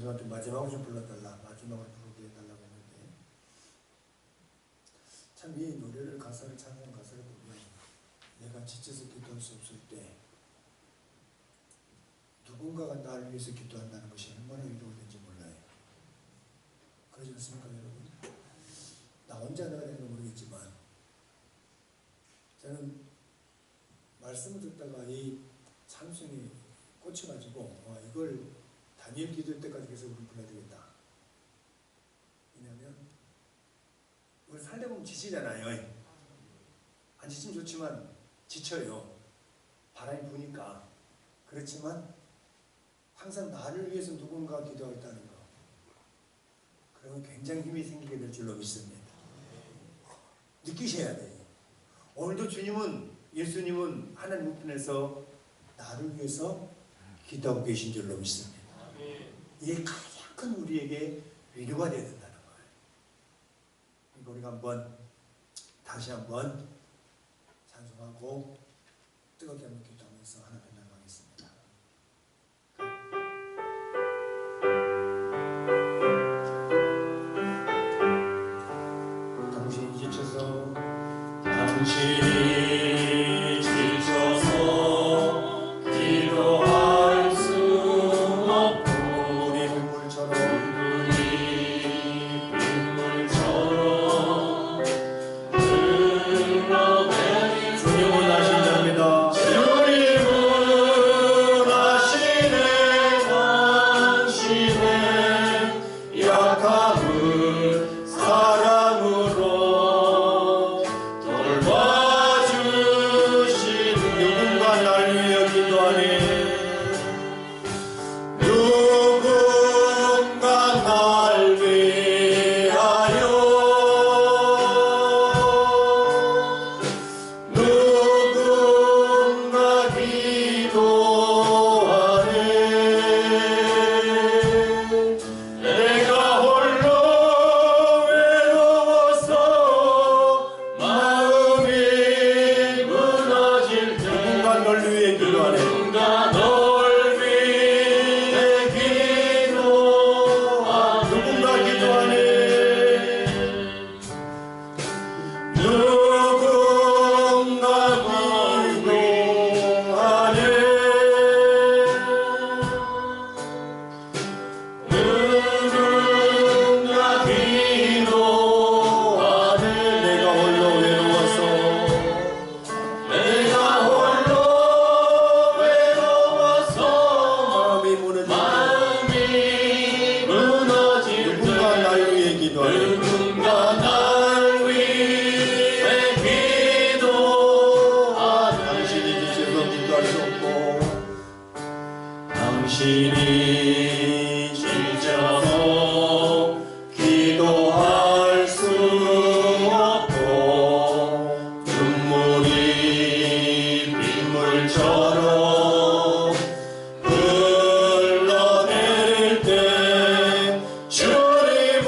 찬송한테 마지막으로 좀 불러달라, 마지막으로 부르게 해달라고 했는데, 참 이 노래를 찬송 가사를 보면 내가 지쳐서 기도할 수 없을 때 누군가가 나를 위해서 기도한다는 것이 얼마나 위로가 되는지 몰라요. 그러지 않습니까, 여러분? 나 혼자 내가 되는 건 모르겠지만 저는 말씀을 듣다가 이 찬송이 꽂혀가지고 이걸 다니엘 기도할 때까지 계속 우리 불러야 되겠다. 왜냐하면 우리 살다 보면 지치잖아요. 안 지치면 좋지만 지쳐요. 바람이 부니까. 그렇지만 항상 나를 위해서 누군가 기도하겠다는 거, 그러면 굉장히 힘이 생기게 될 줄로 믿습니다. 느끼셔야 돼요. 오늘도 예수님은 하나님 우편에서 나를 위해서 기도하고 계신 줄로 믿습니다. 이게 가장 큰 우리에게 위로가 되어야 된다는 거예요. 그러니까 우리가 다시 한번 찬송하고 뜨겁게 한번 기도하면서 하나 더 나가겠습니다. 당신이 지쳐서 기도할 수 없고 우리 빗물처럼 주님은 아신답니다. 주님은 아시네 당신의 약함을 사랑으로 돌봐주시는 누군가 날 위해 기도하네. 누군가 날 위하여 누군가 기도하네. 내가 홀로 외로워서 마음이 무너질 때 누군가 널 위해 기도하네. 누군가 널 위해 기도하네. 누군가 기도하네. 누군가 기도하네. 누군가 기도하네. 내가 홀로 외로워서 마음이 무너질 때 누군가 날 위해 기도하네. 누군가 날 위해 기도하네. 당신이 지쳐서 기도할 수 없고 당신이 지쳐서 기도할 수 없고 눈물이 빗물처럼 흘러내릴 때 주님은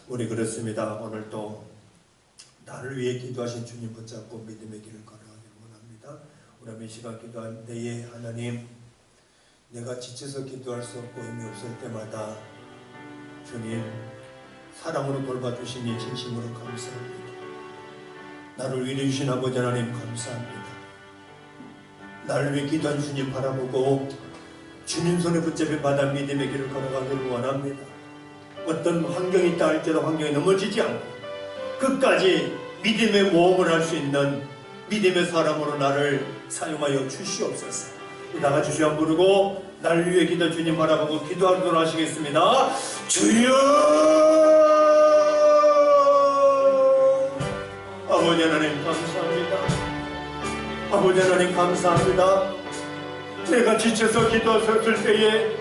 우리 그렇습니다. 오늘도 나를 위해 기도하신 주님 붙잡고 믿음의 길을 걸어가기를 원합니다. 우리 이 시간 기도할 때에 하나님, 내가 지쳐서 기도할 수 없고 힘이 없을 때마다 주님 사랑으로 돌봐주시니 진심으로 감사합니다. 나를 위로해 주신 아버지 하나님 감사합니다. 나를 위해 기도한 주님 바라보고 주님 손에 붙잡혀 받아 믿음의 길을 걸어가기를 원합니다. 어떤 환경이 있다 할지라도 환경에 넘어지지 않고 끝까지 믿음의 모험을 할 수 있는 믿음의 사람으로 나를 사용하여 주시옵소서. 나같이 주여 부르고 나를 위해 기도 주님 바라보고 기도하도록 하시겠습니다. 주여! 아버지 하나님 감사합니다. 아버지 하나님 감사합니다. 내가 지쳐서 기도했을 때에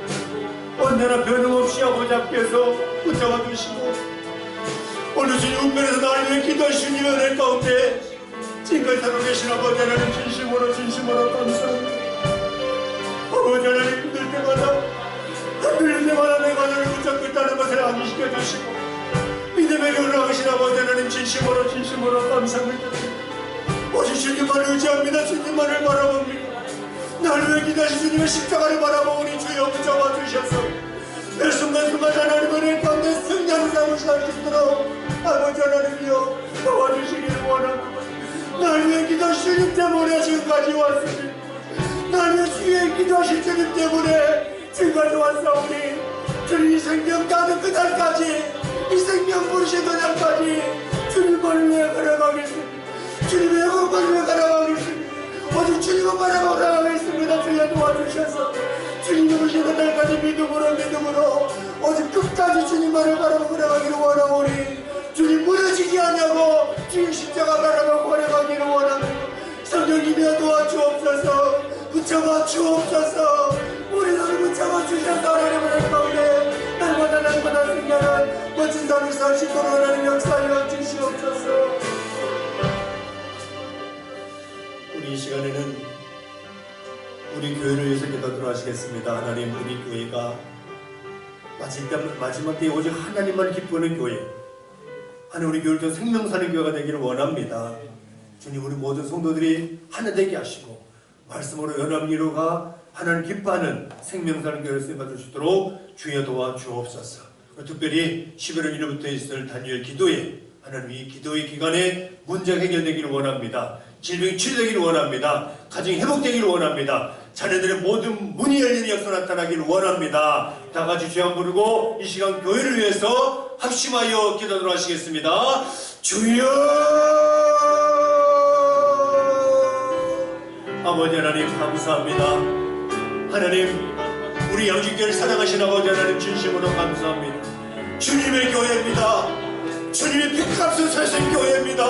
언제나 변함없이 아버지 앞에서 붙잡아 주시고 오늘 주님 은별에서 나를 위해 기도하시니 은혜 가운데 지금까지 살고 계신 아버지 하나님 진심으로 감사합니다. 아버지 하나님 힘들 때마다 흔들릴 때마다 내가 너를 붙잡고 있다는 것을 암시켜 주시고 믿음의 길을 하신 아버지 하나님 진심으로 감사합니다. 오직 주님만을 의지합니다. 주님만을 바라봅니다. 나를 위해 기도하신 주님의 십자가를 바라보니 주여 붙잡아 주셔서 매 순간순간 하나님 은혜 가운데 승리하는 삶을 살 수 있도록 아버지 하나님이여 도와주시기를 원합니다. 나를 위해 기도하신 주님 때문에 지금까지 왔습니다. 나를 위해 기도하신 주님 때문에 지금까지 왔사오니 주님 이 생명 가는 그날까지 이 생명 부르신 그날까지 주님을 위해 걸어가겠습니다. 주님의 영광을 위해 걸어가겠습니다. 오직 주님을 바라보겠습니다. 주여 도와주셔서 주님이 부르시는 날까지 믿음으로 오직 끝까지 주님만을 바라보고 걸어가기를 원하오니 주님 무너지지 않냐고 주님 십자가 바라보고 걸어가기를 원합니다. 성령님이여 도와주옵소서. 붙잡아 주옵소서. 우리 손을 붙잡아 주셔서 하나님의 가운데 날마다 승리하는 멋진 삶을 사시도록 하나님 역사하여 주시옵소서. 우리 이 시간에는 우리 교회를 위해서 기도하도록 하시겠습니다. 하나님, 우리 교회가 마지막 때에 오직 하나님만 기쁘는 교회, 하나님 우리 교회를 생명사는 교회가 되기를 원합니다. 주님, 우리 모든 성도들이 하나 되게 하시고 말씀으로 연합리로가 하나님 기뻐하는 생명사는 교회를 쓰임받을 수 있도록 주여 도와주옵소서. 특별히 11월 1일부터 있을 단위의 기도회, 하나님 이 기도의 기간에 문제가 해결되기를 원합니다. 질병이 치료되기를 원합니다. 가정이 회복되기를 원합니다. 자녀들의 모든 문이 열리는 역사 나타나기를 원합니다. 다 같이 주여 부르고 이 시간 교회를 위해서 합심하여 기도하도록 하시겠습니다. 주여! 아버지 하나님 감사합니다. 하나님 우리 양주교회를 사랑하신 아버지 하나님 진심으로 감사합니다. 주님의 교회입니다. 주님의 피값을 사신 교회입니다.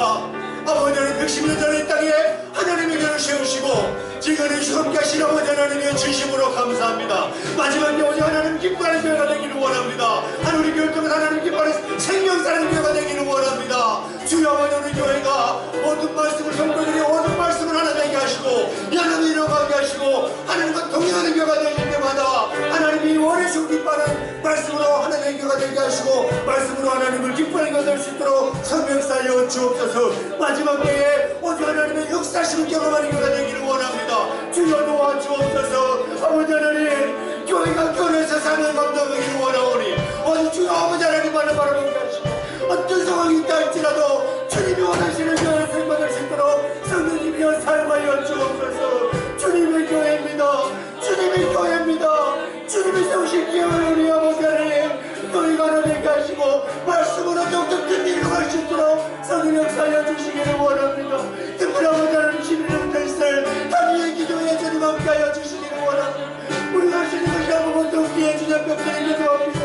아버지 하나님 110년 전에 이 땅에 하나님의 교회를 세우시고 지금은 함께 하신 아버지 하나님의 진심으로 감사합니다. 마지막 때 오직 하나님 기뻐하는 교회가 되기를 원합니다. 하나님 우리 교회를 통해서 하나님 기뻐하는 생명사는 교회가 되기를 원합니다. 주여 아버지 우리 교회가 모든 말씀을 성도들이 모든 말씀을 하나 되게 하시고 연합을 이뤄가게 하시고 하나님과 동행하는 교회가 되실 때마다 하나님이 원하시고 기뻐하는 말씀으로 하나 되는 교회가 되게 하시고 말씀으로 하나님을 기뻐하는 교회가 될 수 있도록 성명사여 주옵소서. 마지막 때에 오직 하나님의 역사심을 경험하는 교회가 되기를 원합니다. 주여 도와주옵소서. 아버지 하나님 교회가 교회에서 삶을 감당하기를 원하오니 오직 주여 아버지 하나님만을 바라보게 하시고 어떤 상황이 있다 할지라도 주님이 원하시는 교회를 생각할 수 있도록 성령님이여 사용하여 주옵소서. 주님의 교회입니다. 주님의 교회입니다. 주님이 세우신 교회를 우리 아버지 하나님 교회가 하나님께 하시고 말씀으로 더욱더 큰 일을 할 수 있도록 성령 역사하여 주시기를 원합니다. 특별히 아버지 하나님 11일부터 있을 단위의 기도에 주님 함께하여 주시기를 원합니다. 우리가 할 수 있는 것이 아무것도 없기에 주님 벽들에 기도합니다.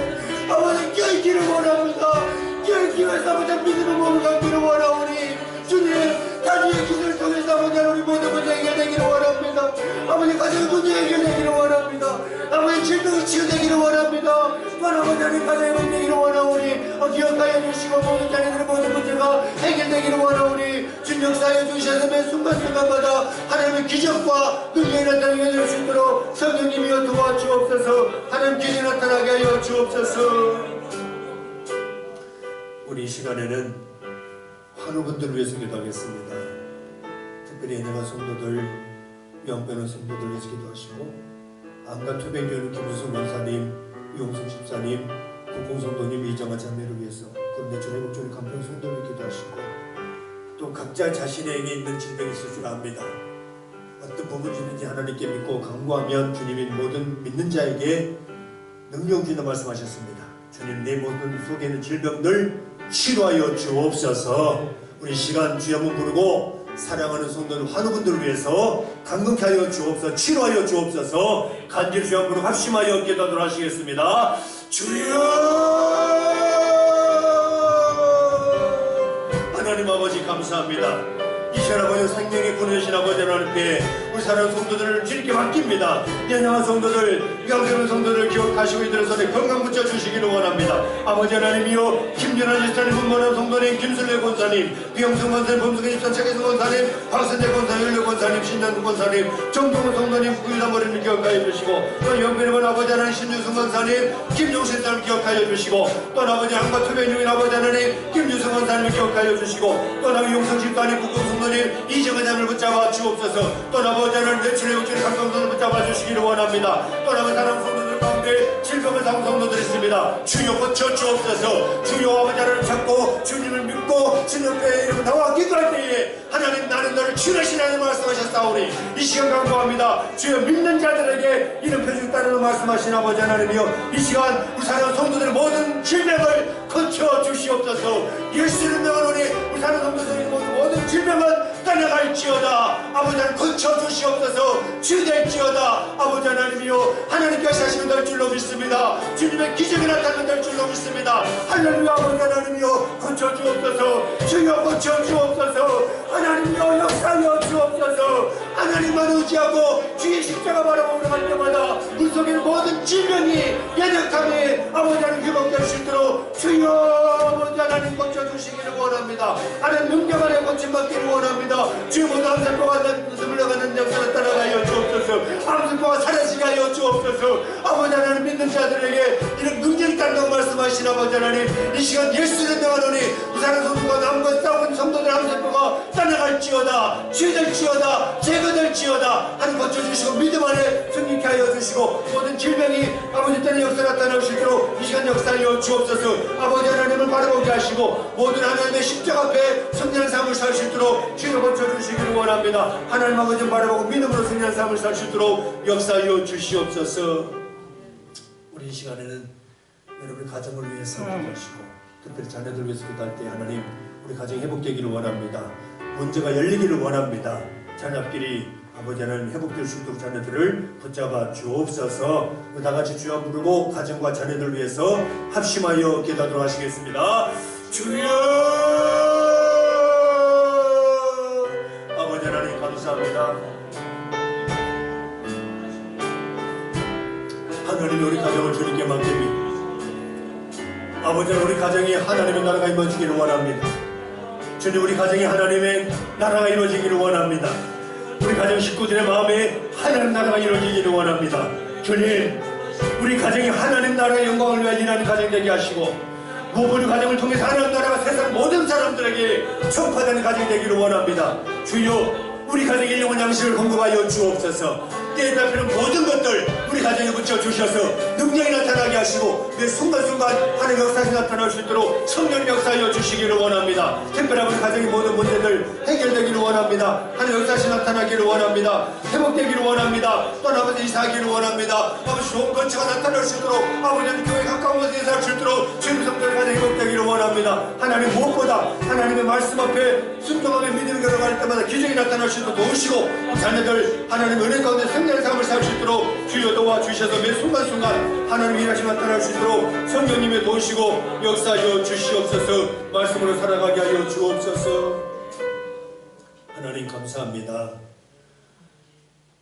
아버지 교회 길을 원합니다. 교회 기회에서 아버지 믿음의 몸을 갖기를 원하오니 주님 단위의 기도를 통해서 아버지 우리 모든 문제 해결되기를 원합니다. 아버지 가정 문제 해결되기를 원합니다. 아버지 질병이 치유되기를 원합니다. 아버지 하나님 가정의 문제 되기를 원하오니 기억하여 주시고 모든 자녀들의 모든 문제가 해결되기를 원하오니 주님 역사하여 주셔서 매 순간순간마다 하나님의 기적과 능력이 나타나게 될 수 있도록 성령님이여 도와주옵소서. 하나님 기적이 나타나게 하여 주옵소서. 우리 이 시간에는 환우분들을 위해서 기도하겠습니다. 특별히 애내가 성도들, 영변의 성도들 위해서 기도하시고, 안가 투병교회 김우승 원사님, 용승 집사님, 국공성도님, 이정아 자매를 위해서, 그런데 전해국조리 간편 성도를 기도하시고, 또 각자 자신에게 있는 질병이 있을 줄 압니다. 어떤 부분인지 하나님께 믿고 간구하면 주님이 모든 믿는 자에게 능력 주신다 말씀하셨습니다. 주님, 내 모든 속에 있는 질병들 치료하여 주옵소서. 우리 시간 주여 한번 부르고 사랑하는 성도들, 환우분들을 위해서 강건케 하여 주옵소서, 치료하여 주옵소서. 간절히 주여 한번 부르고 합심하여 기도하도록 하시겠습니다. 주여! 하나님 아버지 감사합니다. 이 시간 아버지 생명의 보내신 아버지 하나님께 우리 사랑하는 성도들을 주님께 맡깁니다. 연약한 성도들, 영적인 성도들을 기억하시고 이들의 손에 건강 붙여주시기를 원합니다. 아버지 하나님이여, 김준환 집사님, 문만한 성도님, 김순례 권사님, 비영승 권사님, 범승의 집사, 최계승 권사님, 박선재 권사님, 윤려 권사님, 신난구 권사님, 정동훈 성도님, 구유사머리를 기억하여 주시고, 또 영빈의 아버지 하나님, 신유승 권사님, 김용신 사님 기억하여 주시고, 또 아버지 양과 투변중인 아버지 하나님, 김유승 권사님을 기억하여 주시고, 또 아버지 용성 집사님, 국공성 이정은 자를 붙잡아 주옵소서. 또 아버지 하나님 내친의 육체의 감성들을 붙잡아 주시기를 원합니다. 또 아버지 사랑 성도들 가운데 질병을 당한 성도들이 있습니다. 주여 고쳐 주옵소서. 주여 아버지 하나님 찾고 주님을 믿고 주님의 이름을 나와 기도할 때에 하나님 나는 너를 치료하시라는 말씀하셨사오니 이 시간 간구합니다. 주여 믿는 자들에게 이름 펴주겠다는 말씀하신 아버지 하나님이여, 이 시간 우리 사랑 성도들의 모든 질병을 고쳐 주시옵소서. 예수를 명하노니 우리 사랑 성도들의 모든 질병을 떠나갈지어다. 아버지 하나님 고쳐주시옵소서. 치유될지어다. 아버지 하나님이여, 하나님께서 하시면 될 줄로 믿습니다. 주님의 기적이 나타나면 될 줄로 믿습니다. 할렐루야. 아버지 하나님이여 고쳐주옵소서. 주여 고쳐주옵소서. 하나님이여 역사하여 주옵소서. 하나님만 의지하고 주의 십자가 바라보며 갈 때마다 우리 속에 모든 질병이, 연약함이 아버지 하나님 회복될 수 있도록 주여 아버지 하나님 고쳐주시기를 원합니다. 하나님 능력 안에 고침받기를 원합니다. 주여 모두 암살포가 물러가는 역사를 따라가여 주옵소서. 암살포가 사라지게 하여 주옵소서. 아버지 하나님 믿는 자들에게 이런 능력이 있다고 말씀하신 아버지 하나님, 이 시간 예수를 명하노니 부산의 성도가 남과 싸운 성도들 암살포가 떠나갈지어다. 치유될지어다. 제거될지어다. 하나님 고쳐주시고 믿음 안에 승리케 하여 주시고, 모든 질병이 아버지 때는 역사 나타날 수 있도록 이 시간 역사하여 주옵소서. 아버지 하나님을 바라보게 하시고 모든 하나님의 십자가 앞에 성령의 삶을 살 수 있도록 주여 고쳐주시기를 원합니다. 하나님 아버지 바라보고 믿음으로 승리한 삶을 살 수 있도록 역사하여 주시옵소서. 우리 이 시간에는 여러분의 가정을 위해서 기도하시고, 특별히 자녀들 위해서 기도할 때 하나님 우리 가정이 회복되기를 원합니다. 문제가 열리기를 원합니다. 자녀끼리 아버지 하나님 회복될 수 있도록 자녀들을 붙잡아 주옵소서. 다같이 주여 부르고 가정과 자녀들 위해서 합심하여 기도하도록 하시겠습니다. 주여! 아버지 하나님 감사합니다. 하나님이 우리 가정을 주님께 맡깁니다. 아버지 하나님 우리 가정이 하나님의 나라가 이루어지기를 원합니다. 주님, 우리 가정이 하나님의 나라가 이루어지기를 원합니다. 우리 가정 식구들의 마음에 하나님 나라가 이루어지기를 원합니다. 주님, 우리 가정이 하나님 나라의 영광을 위하여 일하는 가정 되게 하시고, 무엇보다 가정을 통해서 하나님 나라가 세상 모든 사람들에게 전파되는 가정이 되기를 원합니다. 주여, 우리 가정의 일용할 양식을 공급하여 주옵소서. 때에 따르는 모든 것들 우리 가정에 붙여주셔서 능력이 나타나게 하시고, 내 순간순간 하나님의 역사가 나타날 수 있도록 성령 역사하여 주시기를 원합니다. 특별한 우리 가정의 모든 문제들 해결되기를 원합니다. 하나님의 역사가 나타나기를 원합니다. 회복되기를 원합니다. 또 아버지 이사하기를 원합니다. 아버지 좋은 건처가 나타날 수 있도록, 아버지는 교회 가까운 곳에 살 수 있도록 주님 성도의 가정이 회복되기를 원합니다. 하나님 무엇보다 하나님의 말씀 앞에 순종하며 믿음을 걸어갈 때마다 기적이 나타날 수 있도록 도우시고, 자녀들 하나님의 은혜 가운데 성령의 삶을 살 수 있도록 주여 도와주셔서 매 순간순간 하나님의 일하심이 나타날 수 있도록 성령님의 도우시고 역사하여 주시옵소서. 말씀으로 살아가게 하여 주옵소서. 하나님 감사합니다.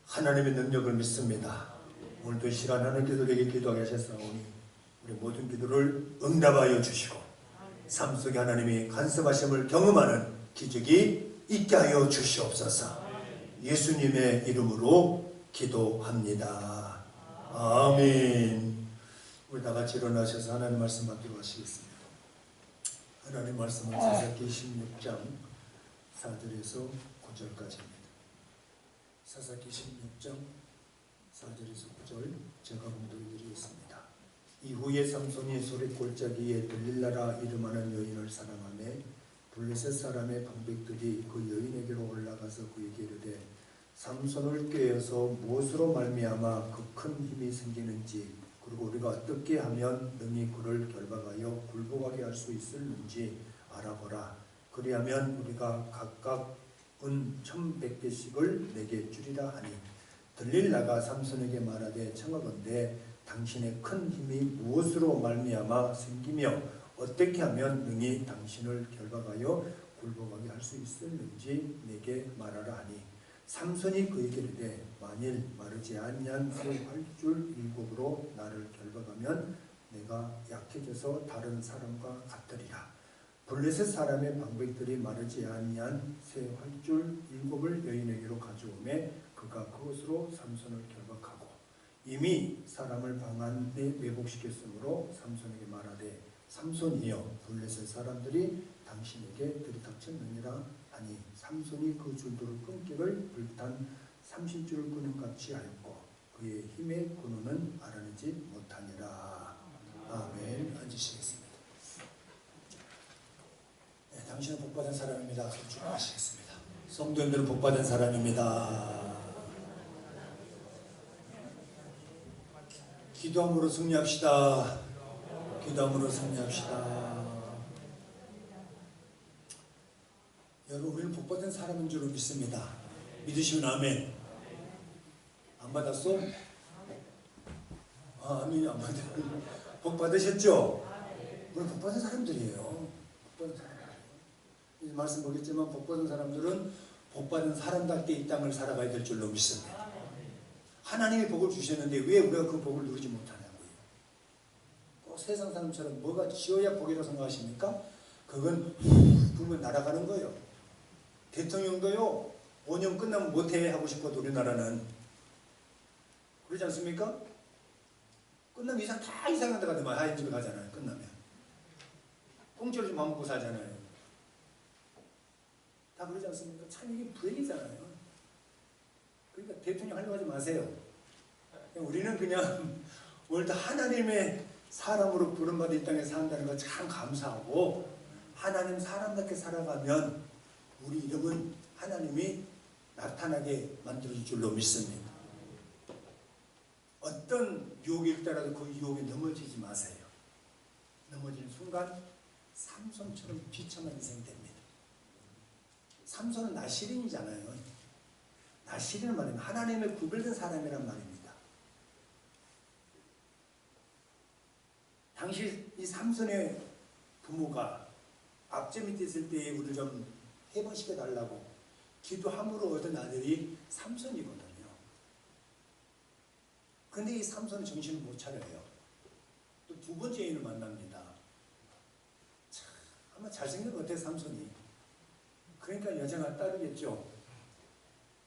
하나님의 능력을 믿습니다. 오늘도 이 시간 하나님께서에게 기도하게 하셨사오니 우리 모든 기도를 응답하여 주시고, 삶 속에 하나님이 간섭하심을 경험하는 기적이 있게 하여 주시옵소서. 예수님의 이름으로 기도합니다. 아멘. 우리 다같이 일어나셔서 하나님 말씀 받기로 하시겠습니다. 하나님 말씀은 사사기 16장 4절에서 9절까지입니다. 사사기 16장 4절에서 9절 제가 봉독해드리겠습니다. 이후에 삼손이 소리 골짜기에 들릴라라 이름하는 여인을 사랑하며 블레셋 사람의 방백들이 그 여인에게로 올라가서 그에게 이르되 삼손을 꾀어서 무엇으로 말미암아 그 큰 힘이 생기는지 그리고 우리가 어떻게 하면 능히 그를 결박하여 굴복하게 할 수 있을는지 알아보라. 그리하면 우리가 각각 은 1100개씩을 내게 주리라 하니 들릴라가 삼손에게 말하되 청하건대 당신의 큰 힘이 무엇으로 말미암아 생기며 어떻게 하면 능히 당신을 결박하여 굴복하게 할 수 있을는지 내게 말하라 하니 삼손이 그에게 이르되 만일 마르지 아니한 새 활줄 7으로 나를 결박하면 내가 약해져서 다른 사람과 같으리라. 블레셋 사람의 방백들이 마르지 아니한 새 활줄 7을 여인에게로 가져오매 그가 그것으로 삼손을 결박하고 이미 사람을 방 안에 매복시켰으므로 삼손에게 말하되 삼손이여 블레셋 사람들이 당신에게 들이닥쳤느니라 하니 삼손이 그 줄들을 끊기를 불탄 30줄을 끄는 같이 하였고 그의 힘의 근원은 알아내지 못하니라. 아멘. 앉으시겠습니다. 네, 당신은 복받은 사람입니다. 손 주목하시겠습니다. 성도님들은 복받은 사람입니다. 기도함으로 승리합시다. 기도함으로 승리합시다. 여러분, 우리는 복받은 사람인 줄 믿습니다. 믿으시면 아멘. 안 받았어? 아멘. 안 받았어. 복 받으셨죠? 우리 복 받은 사람들이에요. 복 받은 사람들. 이 말씀 보겠지만 복 받은 사람들은 복 받은 사람답게 이 땅을 살아가야 될 줄로 믿습니다. 하나님이 복을 주셨는데 왜 우리가 그 복을 누리지 못하냐고요. 꼭 세상 사람처럼 뭐가 지어야 복이라고 생각하십니까? 그건 불면 날아가는 거예요. 대통령도요 5년 끝나면 못해 하고 싶어도 우리나라는 그러지 않습니까? 끝나면 이상 다 이상한 데 가더만 하얀 집에 가잖아요. 끝나면 공짜로 좀 맘먹고 살잖아요. 다 그러지 않습니까? 참 이게 불행이잖아요. 그러니까 대통령 하려고 하지 마세요. 우리는 그냥 오늘도 하나님의 사람으로 부름받은 이 땅에 산다는 거 참 감사하고 하나님 사람답게 살아가면 우리 이름은 하나님이 나타나게 만들어줄 줄로 믿습니다. 어떤 유혹이 있더라도 그 유혹에 넘어지지 마세요. 넘어지는 순간 삼손처럼 비참한 인생이 됩니다. 삼손은 나시린이잖아요. 나시린은 말입니다. 하나님의 구별된 사람이란 말입니다. 당시 이 삼손의 부모가 압제 밑에 있을 때에 우리를 좀 해방시켜 달라고 기도함으로 얻은 아들이 삼손이거든요. 근데 이 삼손은 정신을 못 차려요. 또 두 번째 애인을 만납니다. 참, 아마 잘생긴 것 같아요, 삼손이. 그러니까 여자가 따르겠죠.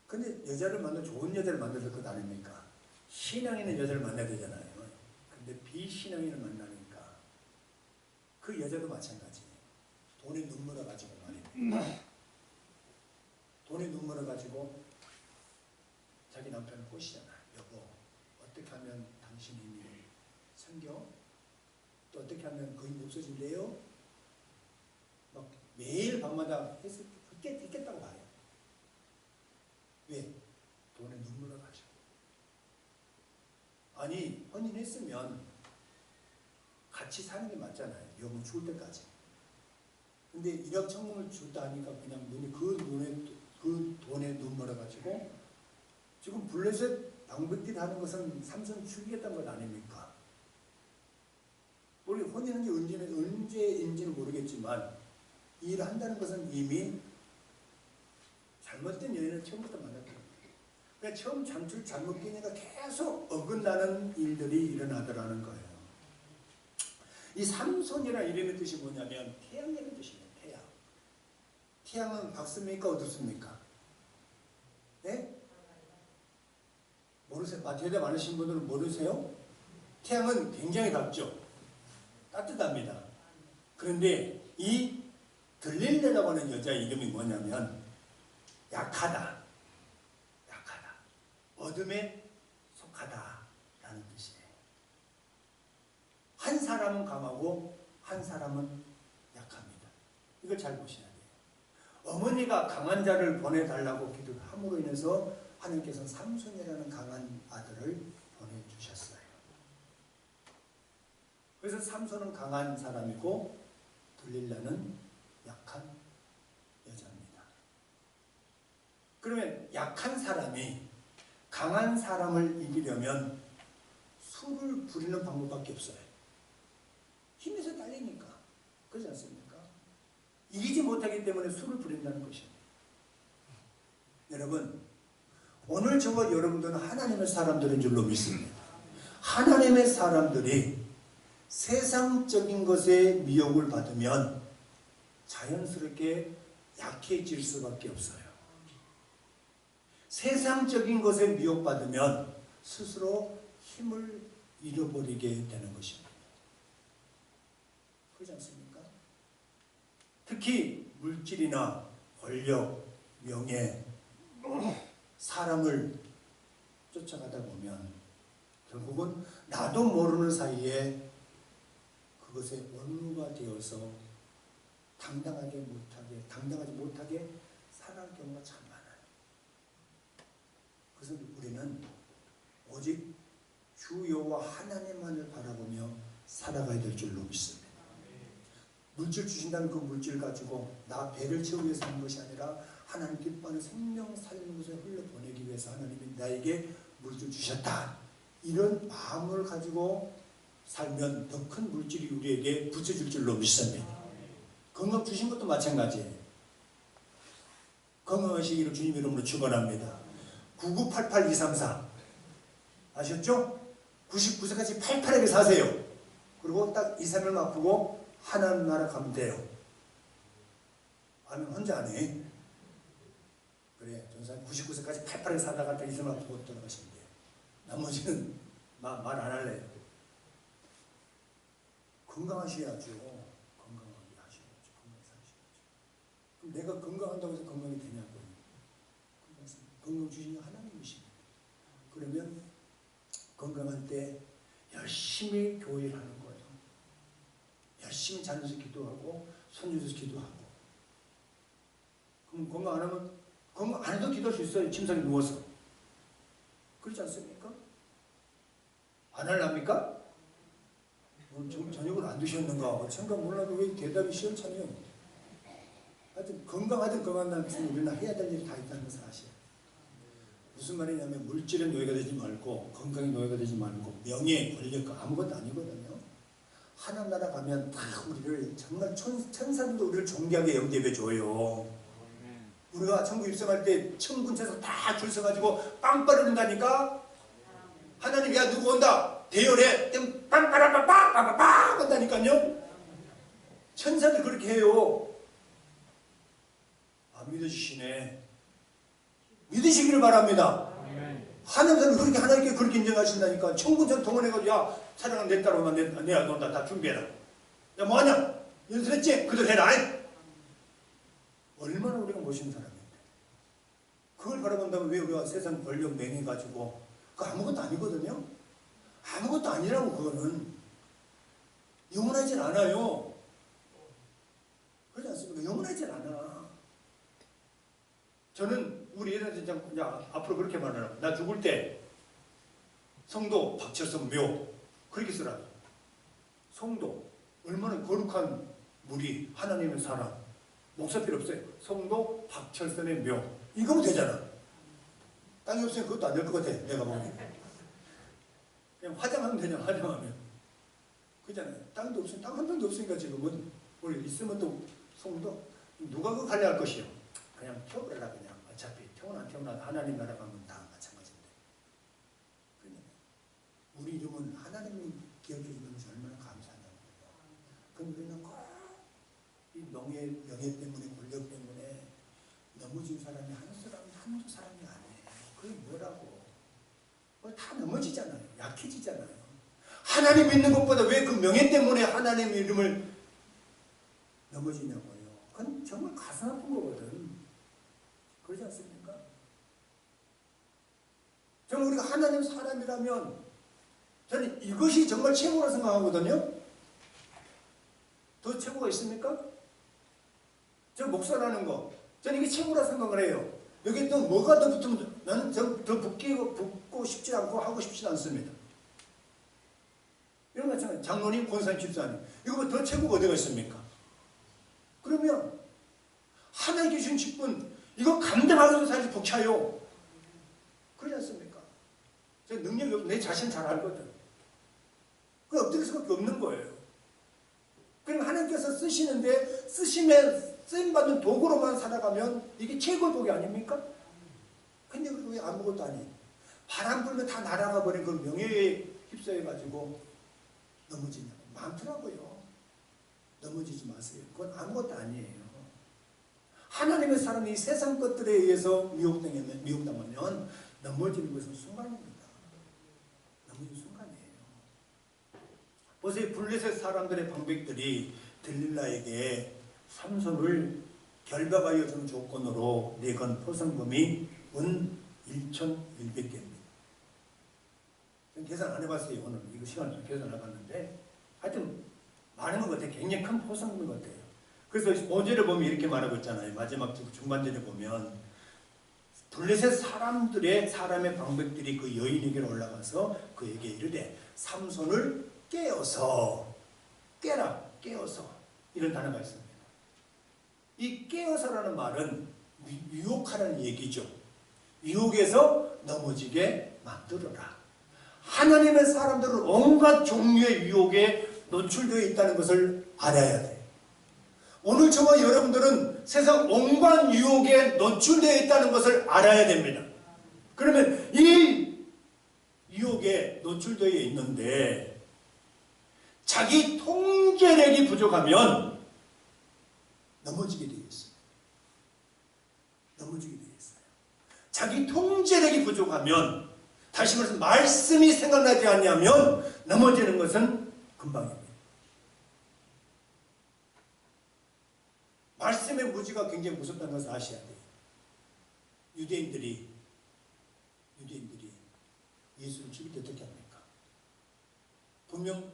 근데 여자를 만나 좋은 여자를 만나야 될 것 아닙니까? 신앙 있는 여자를 만나야 되잖아요. 근데 비신앙인을 만나니까 그 여자도 마찬가지예요. 돈에 눈물어 가지고 말이에요. 돈에 눈물어 가지고 자기 남편을 꼬시잖아. 여보, 어떻게 하면 당신 힘이 생겨? 또 어떻게 하면 그 힘이 없어질래요? 막 매일 밤마다 했겠다고 봐요. 왜? 돈에 눈물어 가지고. 아니, 혼인했으면 같이 사는 게 맞잖아요. 여보 죽을 때까지. 근데 일확천금을 줬다 하니까 그냥 눈이 그 돈에 눈물어 가지고 지금 블레셋 방백들이 하는 것은 삼손 죽이겠다는 것 아닙니까? 우리 혼인한 게 언제인지는 모르겠지만 이 일을 한다는 것은 이미 잘못된 여인을 처음부터 만났거든요. 그러니까 처음 잘못 끼니까 계속 어긋나는 일들이 일어나더라는 거예요. 이 삼손이라는 이름의 뜻이 뭐냐면 태양이라는 뜻이에요. 태양. 태양은 밝습니까? 어둡습니까? 네? 모르세요? 마태대 많으신 분들은 모르세요? 태양은 굉장히 밝죠. 따뜻합니다. 그런데 이 들릴레라고 하는 여자 이름이 뭐냐면 약하다, 약하다, 어둠에 속하다라는 뜻이에요. 한 사람은 강하고 한 사람은 약합니다. 이걸 잘 보셔야 돼요. 어머니가 강한 자를 보내달라고 기도함으로 인해서 하나님께서 삼손이라는 강한 아들을 보내주셨어요. 그래서 삼손은 강한 사람이고 들릴라는 약한 여자입니다. 그러면 약한 사람이 강한 사람을 이기려면 술을 부리는 방법밖에 없어요. 힘에서 딸리니까. 그렇지 않습니까? 이기지 못하기 때문에 술을 부린다는 것입니다. 여러분, 오늘 저와 여러분들은 하나님의 사람들인 줄로 믿습니다. 하나님의 사람들이 세상적인 것에 미혹을 받으면 자연스럽게 약해질 수밖에 없어요. 세상적인 것에 미혹받으면 스스로 힘을 잃어버리게 되는 것입니다. 그렇지 않습니까? 특히 물질이나 권력, 명예, 사람을 쫓아가다 보면 결국은 나도 모르는 사이에 그것에 원루가 되어서 당당하지 못하게 살아갈 경우가 참 많아요. 그래서 우리는 오직 주 여호와 하나님만을 바라보며 살아가야 될 줄로 믿습니다. 물질 주신다는 그 물질 가지고 나 배를 채우기 위해서 하는 것이 아니라 하나님 기뻐하는 생명 살리는 것을 흘려보내기 위해서 하나님이 나에게 물질 주셨다. 이런 마음을 가지고 살면 더 큰 물질이 우리에게 붙여줄 줄로 믿습니다. 건강 주신 것도 마찬가지예요. 건강하시기를 주님 이름으로 축원합니다. 9988234 아셨죠? 99세까지 팔팔하게 사세요. 그리고 딱 2, 3일 아프고 하나님 나라 가면 돼요. 아니면 혼자 안 해. 그래, 전사 99세까지 팔팔하게 사다가 딱 2, 3일 아프고 돌아가시면 돼요. 나머지는 말 안 할래요. 건강하셔야죠. 건강하게 하셔야죠. 건강히 사셔야죠. 그럼 내가 건강한다고 해서 건강이 되냐고요. 건강 주시는 하나님이십니다. 그러면 건강할 때 열심히 교회를 하는 거예요. 열심히 자면서 기도하고 손주서 기도하고. 그럼 건강 안 하면 건강 안 해도 기도할 수 있어요. 침상에 누워서. 그렇지 않습니까? 안 하랍니까? 오늘 저녁을 안 드셨는가? 생각 몰라도 왜 대답이 시원찮아요? 하여튼 건강하든 건강하든 우리는 해야 될 일이 다 있다는 것을 아셔야 돼요. 무슨 말이냐면 물질은 노예가 되지 말고 건강이 노예가 되지 말고 명예, 권력 아무것도 아니거든요. 하나님 나라 가면 다 우리를 정말 천사들도 우리를 존귀하게 영접해줘요. 우리가 천국 입성할 때 천군천사 다 줄 서가지고 빵빠르 는다니까. 하나님 야 누구 온다 대열에 빵빠라빵빵빵빵 한다니까요. 천사들 그렇게 해요. 안 믿어주시네. 믿으시기를 바랍니다. 하나님은 그렇게 하나님께 그렇게 인정하신다니까. 천군천 동원해가지고 야 사랑은 내 따라 오면 내 아들 온다 다 준비해라. 야 뭐하냐 연습했지? 그대로 해라. 얼마나 우리가 멋있는 사람인데 그걸 바라본다면 왜 우리가 세상 권력 명예 가지고 그거 아무것도 아니거든요. 아무것도 아니라고. 그거는 영원하진 않아요. 그렇지 않습니까? 영원하진 않아. 저는 우리 애들한테 이제 앞으로 그렇게 말하라고. 나 죽을 때 성도 박철선 묘 그렇게 쓰라고. 성도 얼마나 거룩한 무리 하나님의 사람 목사 필요 없어요. 성도 박철선의 묘 이거면 되잖아. 땅이 없으면 그것도 안 될 것 같아. 내가 보면 그냥 화장하면 되냐. 화장하면 그잖아요. 땅도 없으면 땅 한 평도 없으니까 지금은 우리 있으면 또 성도 누가 그거 관리할 것이요. 그냥 태워버려라. 그냥 어차피 태어나 태어나도 하나님 나라 가면 다 마찬가지인데. 그러니까 우리 이름은 하나님이 기억해 주는 것이 얼마나 감사하냐고요. 그럼 우리는 꼭 이 명예 때문에 권력 때문에 넘어진 사람이 한두 사람이 아니에요. 그게 뭐라고? 다 넘어지잖아요. 약해지잖아요. 하나님 믿는 것보다 왜 그 명예 때문에 하나님의 이름을 그건 정말 가슴 아픈 거거든. 그러지 않습니까? 정말 우리가 하나님 사람이라면 저는 이것이 정말 최고로 생각하거든요. 더 최고가 있습니까? 저 목사라는 거, 저는 이게 최고라 생각을 해요. 여기 또 뭐가 더 붙으면 나는 더 붙고 싶지 않고 하고 싶지 않습니다. 이런 거 있잖아요. 장로님, 권사님, 집사님. 이거 더 최고가 어디가 있습니까? 그러면 하나님께 주신 직분 이거 감당하면서 사실 벅차요. 그러지 않습니까? 제 능력이 없, 내 자신 잘 알거든. 그 엎드릴 수밖에 없는 거예요. 그럼 하나님께서 쓰시는데 쓰시면 쓰임받은 도구로만 살아가면 이게 최고의 복이 아닙니까? 근데 우리가 왜 아무것도 아니? 바람 불면 다 날아가 버린 그 명예에 휩싸여가지고 넘어지냐고. 많더라고요. 넘어지지 마세요. 그건 아무것도 아니에요. 하나님의 사람이 이 세상 것들에 의해서 미혹당하면 넘어지는 것은 순간입니다. 넘어지는 순간이에요. 보세요. 블레셋 사람들의 방백들이 들릴라에게 삼손을 결박하여 주는 조건으로 내건 포상금이 은 1,100개입니다. 계산 안 해봤어요. 오늘 이거 시간 좀 계산 안 해봤는데 하여튼 많은 것 같아요. 굉장히 큰 포상금 같아요. 그래서 5절에 보면 이렇게 말하고 있잖아요. 마지막 중반절에 보면 블레셋 사람의 방백들이 그 여인에게로 올라가서 그에게 이르되 삼손을 깨어서 깨어서 이런 단어가 있습니다. 이 깨어서라는 말은 유혹하라는 얘기죠. 유혹에서 넘어지게 만들어라. 하나님의 사람들은 온갖 종류의 유혹에 노출되어 있다는 것을 알아야 돼요. 오늘 저와 여러분들은 세상 온갖 유혹에 노출되어 있다는 것을 알아야 됩니다. 그러면 이 유혹에 노출되어 있는데 자기 통제력이 부족하면 넘어지게 되어 있어요. 넘어지게 되어 있어요. 자기 통제력이 부족하면, 다시 말해서 말씀이 생각나지 않냐면 넘어지는 것은 금방입니다. 말씀의 무지가 굉장히 무섭다는 것을 아셔야 돼요. 유대인들이 예수를 죽일 때 어떻게 합니까? 분명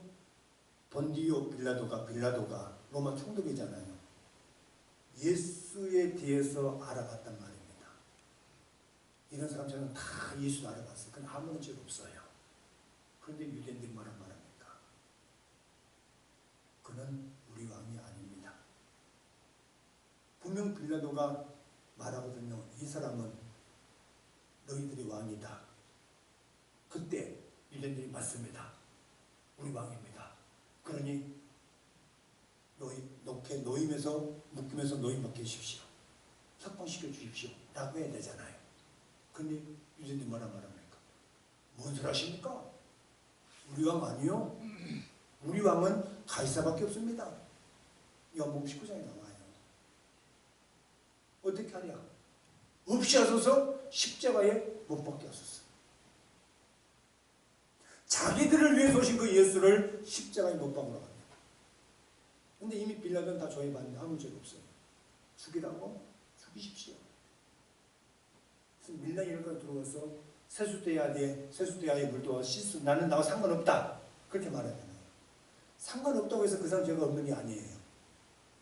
본디오 빌라도가 로마 총독이잖아요. 예수에 대해서 알아봤단 말입니다. 이런 사람들은 다 예수를 알아봤어요. 그건 아무런 죄 없어요. 그런데 유대인들이 뭐란 말합니까? 그는 우리 왕이 아닙니다. 분명 빌라도가 말하거든요. 이 사람은 너희들이 왕이다. 그때 유대인들이 맞습니다. 우리 왕입니다. 그러니 노임에서 묶이면서 노임 받게 해주십시오. 석방시켜 주십시오. 라고 해야 되잖아요. 근데 유대인들이 뭐라 말합니까? 뭔 소리 하십니까? 우리 왕 아니요? 우리 왕은 가이사밖에 없습니다. 요한복음 19장에 나와요. 어떻게 하랴? 없이 하소서 십자가에 못 박게 하소서. 자기들을 위해서 오신 그 예수를 십자가에 못 박으러 갑니다. 근데 이미 빌라도는 다 조회받는데 아무 죄 없어요. 죽이라고? 죽이십시오. 그래서 밀라 이런 거 들어와서 세수돼야 돼. 세수돼야 물도 씻수. 나는 나와 상관없다. 그렇게 말하잖아요. 상관없다고 해서 그 사람 죄가 없는 게 아니에요.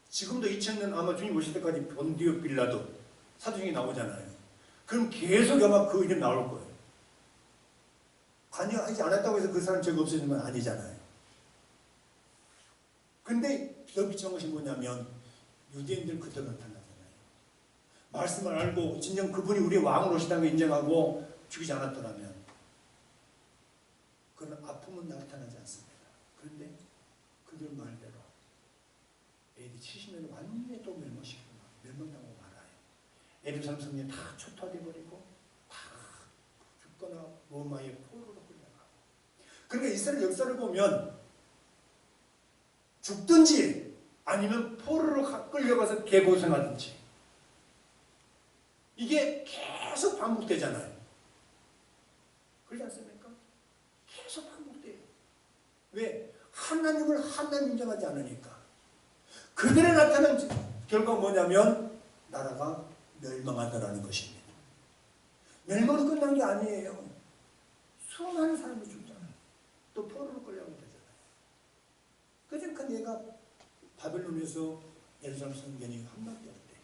지금도 2000년 아마 주님 오실 때까지 본디오 빌라도 사도행이 나오잖아요. 그럼 계속 아마 그 이름 나올 거예요. 관여하지 않았다고 해서 그 사람 죄가 없어지는 건 아니잖아요. 근데 더 비참한 것이 뭐냐면 유대인들 그때 나타나잖아요. 말씀을 알고 진정 그분이 우리의 왕으로 오시다는 걸 인정하고 죽이지 않았더라면 그런 아픔은 나타나지 않습니다. 그런데 그들 말대로 AD 70년을 완전히 또 멸망당하고 말아요. 예루살렘 성전이 다 초토화되어버리고 다 죽거나 로마의 포로로 끌려가고. 그러니까 이스라엘 역사를 보면 죽든지 아니면 포로로 끌려가서 개고생하든지 이게 계속 반복되잖아요. 그렇지 않습니까? 계속 반복돼요. 왜? 하나님을 하나님 인정하지 않으니까. 그들의 나타난 결과 뭐냐면 나라가 멸망하더라는 것입니다. 멸망은 끝난 게 아니에요. 수많은 사람이 죽잖아요. 또 포로로 끌려가게 되잖아요. 그러니까 얘가 바벨론에서 예루살렘 성전이 함락되는데,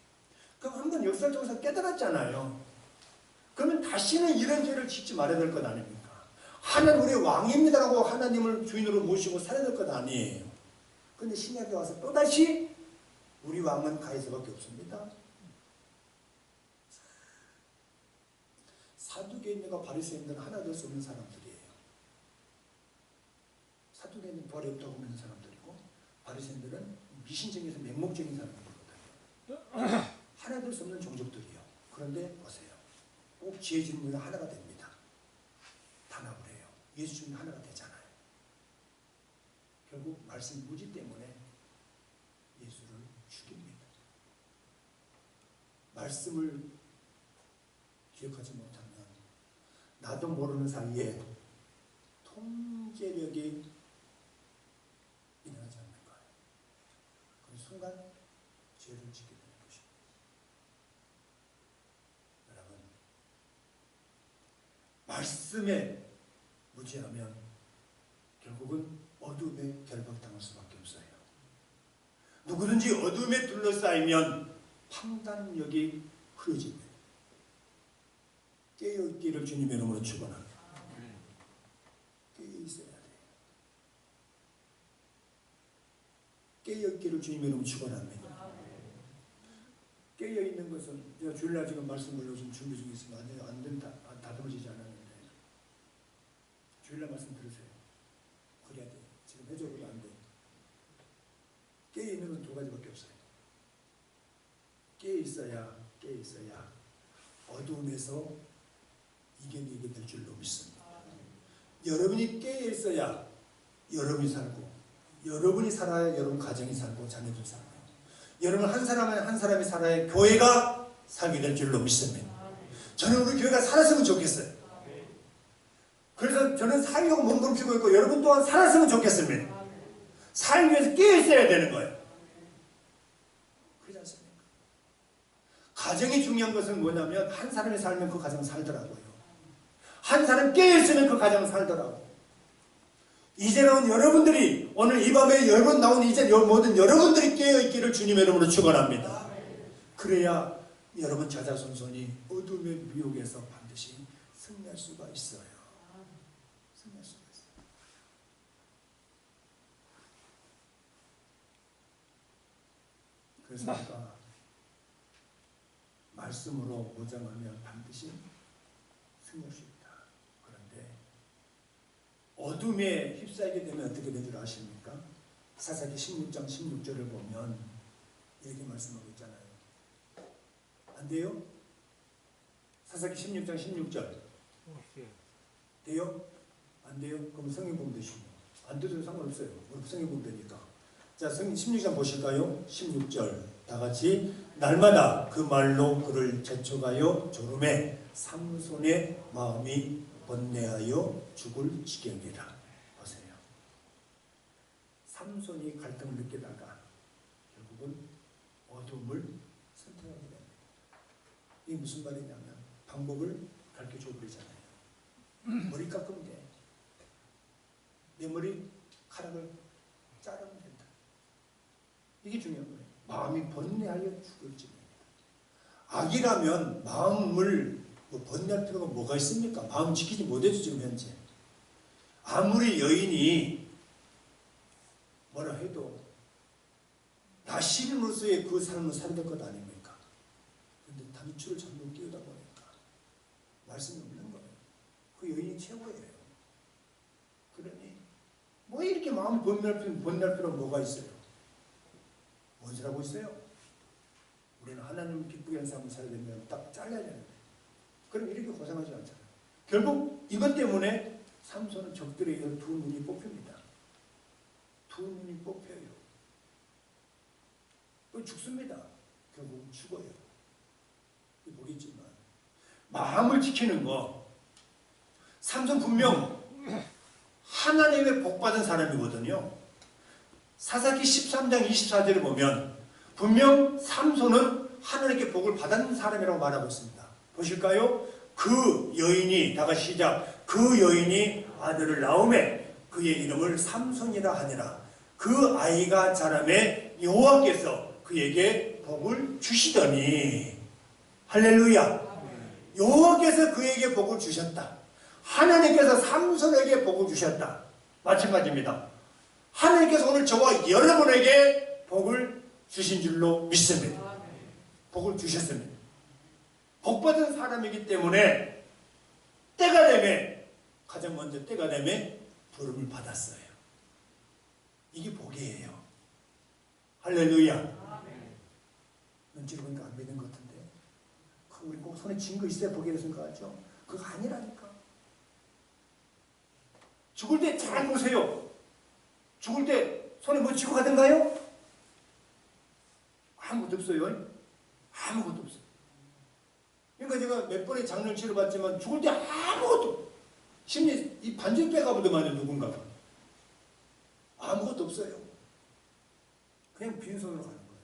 그럼 한번 역사적으로 깨달았잖아요. 그러면 다시는 이런 죄를 짓지 말아야 될 것 아닙니까? 하나님 우리 왕입니다라고 하나님을 주인으로 모시고 살아야 될 것 아니에요. 그런데 신약에 와서 또다시 우리 왕은 가이사밖에 없습니다. 사두개인과 바리새인들은 하나 될 수 없는 사람들이에요. 사두개인은 부활이 없다고 믿는 사람들이고 바리새인들은 미신적에서 맹목적인 사람들이거든요. 하나 될 수 없는 종족들이요. 그런데 보세요. 꼭 지혜 질문이 하나가 됩니다. 단합을 해요. 예수 중에 하나가 되잖아요. 결국 말씀 무지 때문에 예수를 죽입니다. 말씀을 기억하지 못하면 나도 모르는 사이에 통제력이 일어나지 않는 거예요. 그 순간 죄를 짓게 되는 것입니다. 여러분, 말씀에 무지하면 결국은 어둠에 결박당할 수밖에 없어요. 누구든지 어둠에 둘러싸이면 판단력이 흐려집니다. 깨어있기를 주님의 이름으로 축원합니다. 깨어있어야 돼요. 깨어있기를 주님의 이름으로 축원합니다. 깨어있는 것은 제가 주일날 지금 말씀 올려 좀 준비 중에 있으면 안 된다. 다듬어지지 않았는데 주일날 말씀 들으세요. 그래야 돼. 지금 해줘도 안 돼. 깨어있는 건 두 가지밖에 없어요. 깨어있어야 어두움에서 이겨내게 될 줄로 믿습니다. 여러분이 깨어있어야 여러분이 살고, 여러분이 살아야 여러분 가정이 살고 자녀들 살고, 여러분 한 사람이 살아야 교회가 살게 될 줄로 믿습니다. 저는 우리 교회가 살았으면 좋겠어요. 그래서 저는 살려고 몸부림치고 있고 여러분 또한 살았으면 좋겠습니다. 살기 위해서 깨어있어야 되는 거예요. 그렇지 않습니까? 가정이 중요한 것은 뭐냐면 한 사람이 살면 그 가정은 살더라고요. 한 사람 깨어있으면 그 가정은 살더라고. 이제는 여러분들이 오늘 이 밤에 여러분 나온 이제 모든 여러분들이 깨어있기를 주님의 이름으로 축원합니다. 그래야 여러분 자자손손이 어둠의 미혹에서 반드시 승리할 수가 있어요. 승리할 수가 있어요. 그래서 아까 말씀으로 무장하면 반드시 승리할 수 있다. 어둠에 휩싸이게 되면 어떻게 된 줄 아십니까? 사사기 16장 16절을 보면 이렇게 말씀하고 있잖아요. 안 돼요? 사사기 16장 16절 돼요? 안 돼요? 그럼 성경 보면 되시고 안 돼도 상관없어요. 우리 성경 보면 되니까. 자, 성경 16장 보실까요? 16절 다 같이 날마다 그 말로 그를 재촉하여 졸음에 삼손의 마음이 번뇌하여 죽을 지경이라. 보세요. 삼손이 갈등을 느끼다가 결국은 어둠을 선택하게 됩니다. 이게 무슨 말이냐면 방법을 가르쳐줘 버리잖아요. 머리 깎으면 돼. 내 머리 카락을 자르면 된다. 이게 중요한 거예요. 마음이 번뇌하여 죽을 지경이다. 악이라면 마음을 번뇌할 필요가 뭐가 있습니까? 마음 지키지 못해서 지금 현재 아무리 여인이 뭐라 해도 나시린으로서의 그 삶을 살아야 될 것 아닙니까? 그런데 단추를 잘못 끼우다 보니까 말씀이 없는 거예요. 그 여인이 최고예요. 그러니 뭐 이렇게 마음 번뇌할 필요가 뭐가 있어요? 뭔 소리 하고 있어요? 우리는 하나님 기쁘게 하는 삶을 살아야 되면 딱 잘라야 되는 거예요. 그럼 이렇게 고생하지 않잖아요. 결국 이것 때문에 삼손은 적들에 의해 두 눈이 뽑힙니다. 두 눈이 뽑혀요. 또 죽습니다. 결국 죽어요. 보겠지만 마음을 지키는 거 삼손 분명 하나님의 복받은 사람이거든요. 사사기 13장 24절을 보면 분명 삼손은 하나님께 복을 받은 사람이라고 말하고 있습니다. 보실까요? 그 여인이, 다가 시작, 그 여인이 아들을 낳음에 그의 이름을 삼손이라 하니라. 그 아이가 자라매 여호와께서 그에게 복을 주시더니. 할렐루야. 여호와께서 그에게 복을 주셨다. 하나님께서 삼손에게 복을 주셨다. 마찬가지입니다. 하나님께서 오늘 저와 여러분에게 복을 주신 줄로 믿습니다. 복을 주셨습니다. 복받은 사람이기 때문에 때가 되면, 가장 먼저 때가 되면 부름을 받았어요. 이게 복이에요. 할렐루야. 눈치를 보니까 안 믿는 것 같은데, 우리 꼭 손에 쥔 거 있어야 복이라고 생각하죠? 그거 아니라니까. 죽을 때 잘 보세요. 죽을 때 손에 뭐 쥐고 가던가요? 아무것도 없어요. 아무것도 없어요. 그러니까 제가 몇 번의 장례를 치러봤지만 죽을 때 아무것도, 심지어 이 반절 빼가보더만요, 누군가가. 아무것도 없어요. 그냥 빈손으로 가는 거예요.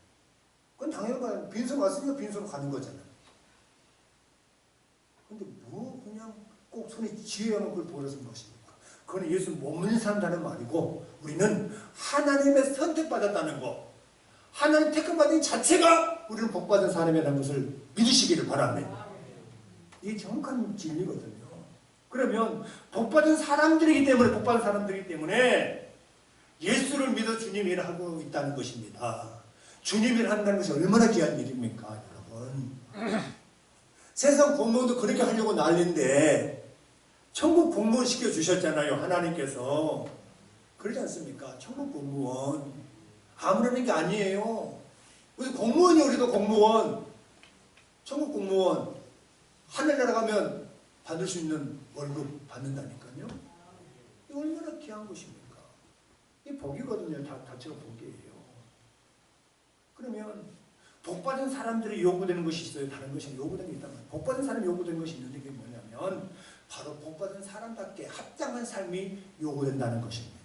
그건 당연한, 빈손 왔으니까 빈손으로 가는 거잖아요. 근데 뭐 그냥 꼭 손에 쥐어야만 그걸 보여서 것입니까? 그건 예수 못 믿는 사람다는 말이고, 우리는 하나님의 선택받았다는 거, 하나님 택함받은 자체가 우리는 복받은 사람이라는 것을 믿으시기를 바랍니다. 이게 정확한 진리거든요. 그러면 복받은 사람들이기 때문에, 복받은 사람들이기 때문에 예수를 믿어 주님 일을 하고 있다는 것입니다. 주님 일을 한다는 것이 얼마나 귀한 일입니까, 여러분? 세상 공무원도 그렇게 하려고 난리인데 천국 공무원 시켜주셨잖아요, 하나님께서. 그러지 않습니까? 천국 공무원 아무나 하는 게 아니에요. 우리 공무원이, 우리도 공무원, 천국 공무원, 하늘나라 가면 받을 수 있는 월급 받는다니까요. 이게 얼마나 귀한 것입니까? 이게 복이거든요. 다처가 복이에요. 그러면 복받은 사람들이 요구되는 것이 있어요. 다른 것이 요구되는 게 있단 말이에요. 복받은 사람이 요구되는 것이 있는데 그게 뭐냐면 바로 복받은 사람답게 합당한 삶이 요구된다는 것입니다.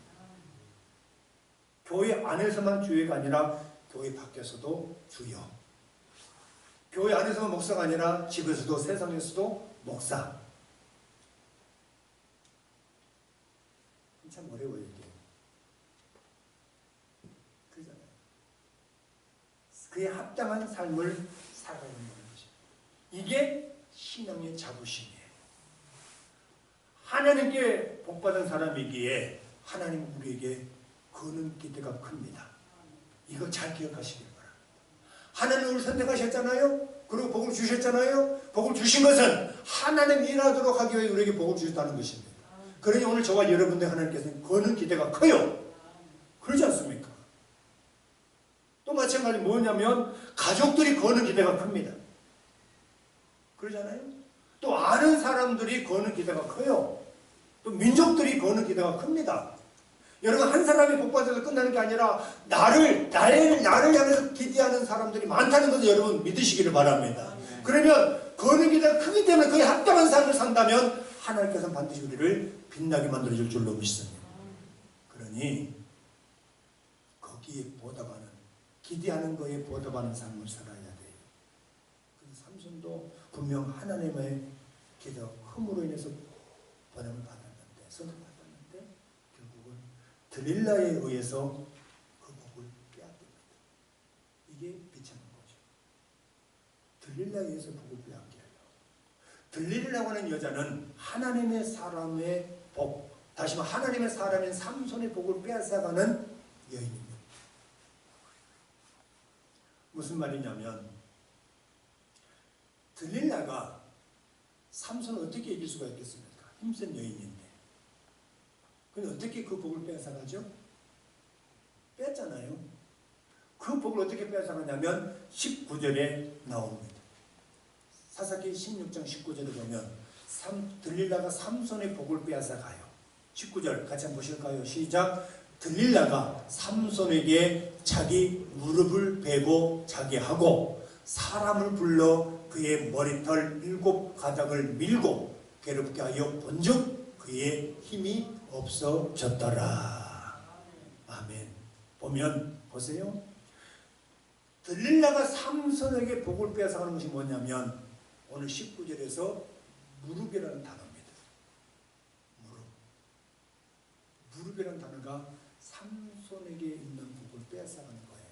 교회 안에서만 주여가 아니라 교회 밖에서도 주여. 교회 안에서만 목사가 아니라 집에서도, 세상에서도 목사. 참 어려워요, 이게. 그러잖아요. 그에 합당한 삶을 살아가는 것입니다. 이게 신앙의 자부심이에요. 하나님께 복받은 사람이기에 하나님 우리에게 거는 기대가 큽니다. 이거 잘 기억하시길 바랍니다. 하나님 우리를 선택하셨잖아요. 그리고 복을 주셨잖아요. 복을 주신 것은 하나님 일하도록 하기 위해 우리에게 복을 주셨다는 것입니다. 그러니 오늘 저와 여러분들 하나님께서는 거는 기대가 커요. 그러지 않습니까? 또 마찬가지 뭐냐면 가족들이 거는 기대가 큽니다. 그러잖아요. 또 아는 사람들이 거는 기대가 커요. 또 민족들이 거는 기대가 큽니다. 여러분, 한 사람이 복받아서 끝나는 게 아니라 나를 향해서 기대하는 사람들이 많다는 것을 여러분 믿으시기를 바랍니다. 그러면 거는 기대가 크기 때문에 그에 합당한 삶을 산다면 하나님께서는 반드시 우리를 빛나게 만들어줄 줄로 믿습니다. 그러니 거기에 보답하는, 기대하는 거에 보답하는 삶을 살아야 돼요. 그래서 삼손도 분명 하나님의 기대, 흠으로 인해서 번영을 받았는데, 선택받았는데 결국은 들릴라에 의해서 그 복을 빼앗깁니다. 이게 비참한 거죠. 들릴라에 의해서 복을 빼앗겨요. 들릴라고 하는 여자는 하나님의 사람의 복, 다시 말해 하나님의 사람인 삼손의 복을 빼앗아가는 여인입니다. 무슨 말이냐면 들릴라가 삼손을 어떻게 이길 수가 있겠습니까? 힘센 여인인데. 근데 어떻게 그 복을 빼앗아가죠? 뺐잖아요. 그 복을 어떻게 빼앗아가냐면 19절에 나옵니다. 사사기 16장 19절에 보면 들릴라가 삼손의 복을 빼앗아가요. 19절 같이 한번 보실까요? 시작. 들릴라가 삼손에게 자기 무릎을 베고 자게 하고 사람을 불러 그의 머리털 7가닥을 밀고 괴롭게 하여 본즉 그의 힘이 없어졌더라. 아멘. 보면 보세요. 들릴라가 삼손에게 복을 빼앗아가는 것이 뭐냐면 오늘 19절에서 무릎이라는 단어입니다. 무릎이라는 단어가 삼손에게 있는 복을 빼앗아가는 거예요.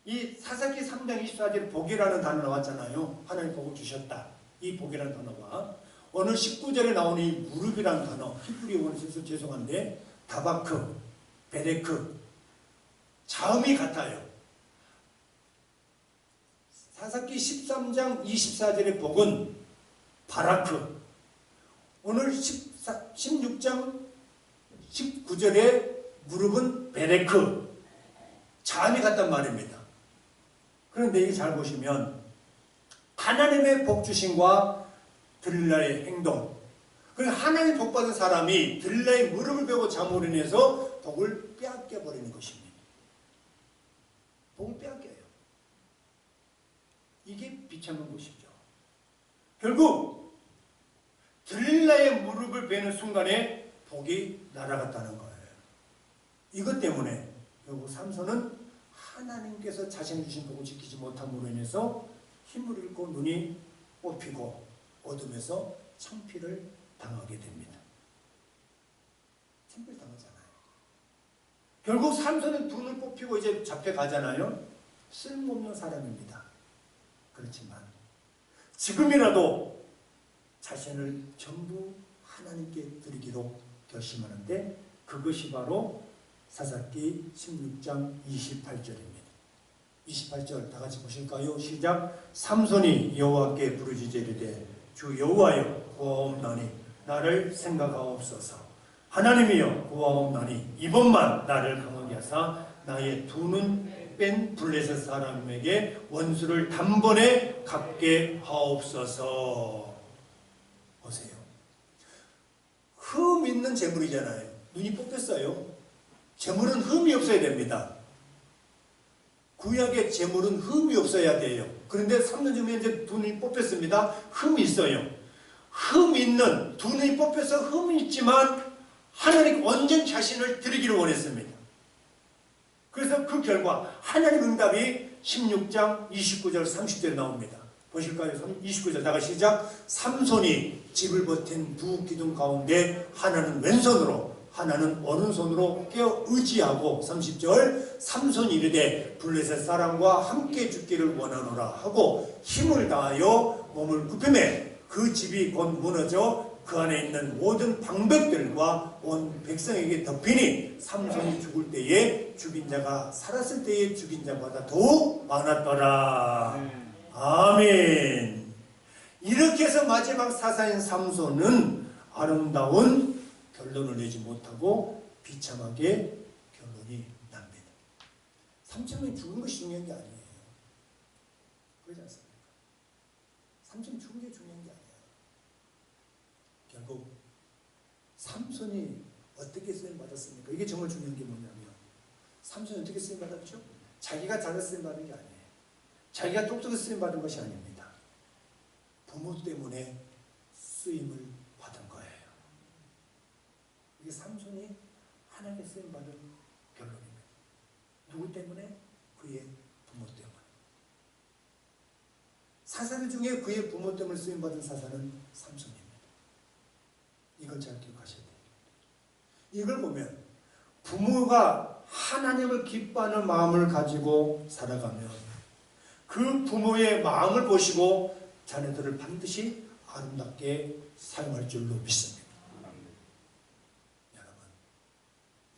이 사사기 3장 24절에 복이라는 단어 나왔잖아요. 하나님 복을 주셨다. 이 복이라는 단어가 오늘 19절에 나오는 이 무릎이라는 단어, 히브리 원어에서 죄송한데 다바크, 베레크, 자음이 같아요. 사사기 13장 24절의 복은 바라크, 오늘 16장 19절의 무릎은 베레크, 자음이 같단 말입니다. 그런데 이게 잘 보시면 하나님의 복 주심과 들릴라의 행동, 그리고 하나님 복 받은 사람이 들릴라의 무릎을 베고 잠으로 인해서 복을 빼앗겨 버리는 것입니다. 복을 빼앗겨요. 이게 비참한 것이죠. 결국 들릴라의 무릎을 베는 순간에 복이 날아갔다는 거예요. 이것 때문에 결국 삼손은 하나님께서 자신이 주신 복을 지키지 못함으로 인해서 힘을 잃고 눈이 뽑히고 어둠에서 창피를 당하게 됩니다. 창피를 당하잖아요. 결국 삼손은 두 눈 뽑히고 이제 잡혀가잖아요. 쓸모없는 사람입니다. 그렇지만 지금이라도 자신을 전부 하나님께 드리기로 결심하는데 그것이 바로 사사기 16장 28절입니다. 28절 다 같이 보실까요? 시작. 삼손이 여호와께 부르짖어 이르되 주 여호와여 구하옵나니 나를 생각하옵소서. 하나님이여 구하옵나니 이번만 나를 강하게 하사 나의 두 눈 뺀 블레셋 사람에게 원수를 단번에 갚게 하옵소서. 보세요. 흠 있는 재물이잖아요. 눈이 뽑혔어요. 재물은 흠이 없어야 됩니다. 구약의 재물은 흠이 없어야 돼요. 그런데 3년 전에 이제 두 눈이 뽑혔습니다. 흠이 있어요. 흠 있는, 두 눈이 뽑혀서 흠이 있지만 하나님 온전 자신을 드리기를 원했습니다. 그래서 그 결과 하나님 응답이 16장 29절 30절에 나옵니다. 보실까요? 29절 다가 시작. 삼손이 집을 버틴 두 기둥 가운데 하나는 왼손으로 하나는 오른손으로 껴 의지하고 30절 삼손이 이르되 블레셋 사람과 함께 죽기를 원하노라 하고 힘을 다하여 몸을 굽히매 그 집이 곧 무너져 그 안에 있는 모든 방백들과 온 백성에게 덮이니 삼손이 죽을 때에 죽인 자가 살았을 때에 죽인 자보다 더욱 많았더라. 아멘. 이렇게 해서 마지막 사사인 삼손은 아름다운 결론을 내지 못하고 비참하게 결론이 납니다. 삼손이 죽은 것이 중요한 게 아니에요. 그러지 않습니까? 삼손이 죽은 게 중요한 게 아니에요. 결국 삼손이 어떻게 쓰임받았습니까? 이게 정말 중요한 게 뭐냐면 삼손이 어떻게 쓰임받았죠? 자기가 잘해서 쓰임받은 게 아니에요. 자기가 똑똑해서 쓰임받은 것이 아닙니다. 부모 때문에 쓰임을 받은 거예요. 이게 삼손이 하나님께 쓰임받은 결론입니다. 누구 때문에? 그의 부모 때문에. 사사들 중에 그의 부모 때문에 쓰임받은 사사는 삼손입니다. 이걸 잘 기억하셔야 돼요. 이걸 보면 부모가 하나님을 기뻐하는 마음을 가지고 살아가면 그 부모의 마음을 보시고 자녀들을 반드시 아름답게 사용할 줄로 믿습니다. 여러분,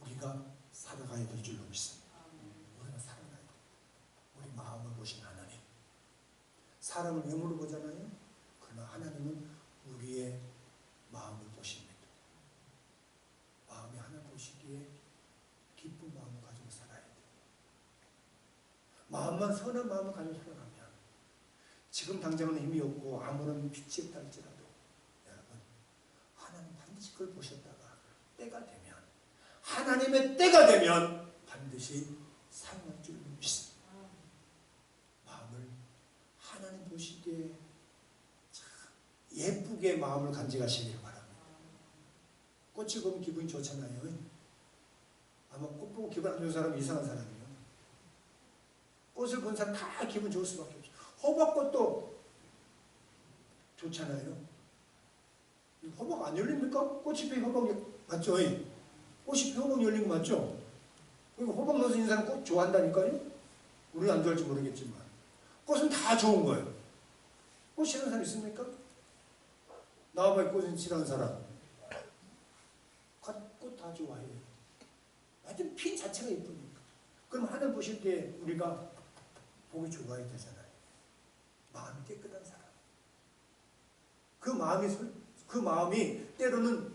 우리가 살아가야 될 줄로 믿습니다. 우리가 살아가야 됩니다. 우리 마음을 보신 하나님. 사람을 외모로 보잖아요. 그러나 하나님은 우리의 마음을 보십니다. 마음이 하나 보시기에 기쁜 마음을 가지고 살아야 돼요. 마음만 선한 마음을 가지고 살아가면 지금 당장은 힘이 없고 아무런 빛이 없다 할지라도 여러분 하나님 반드시 그걸 보셨다가 때가 되면 하나님의 때가 되면 반드시 사용할 줄 믿습니다. 마음을 하나님 보시기에 참 예쁘게 마음을 간직하시길 바랍니다. 꽃이 보면 기분이 좋잖아요. 아마 꽃 보고 기분 안 좋은 사람은 이상한 사람이에요. 꽃을 본 사람 다 기분 좋을 수밖에 없어요. 호박꽃도 좋잖아요. 호박 안 열립니까? 꽃이 피어 호박 맞죠? 꽃이 피어 호박 열린 거 맞죠? 그리고 호박 넣어서 있는 사람 꽃 좋아한다니까요? 우리는 안 좋아할지 모르겠지만 꽃은 다 좋은 거예요. 꽃 싫어하는 사람 있습니까? 나와봐요. 꽃은 싫어하는 사람. 꽃 다 좋아해요. 하여튼 피 자체가 예쁘니까. 그럼 하늘 보실 때 우리가 보기 좋아야 되잖아요. 마음이 깨끗한 사람. 그 마음이 때로는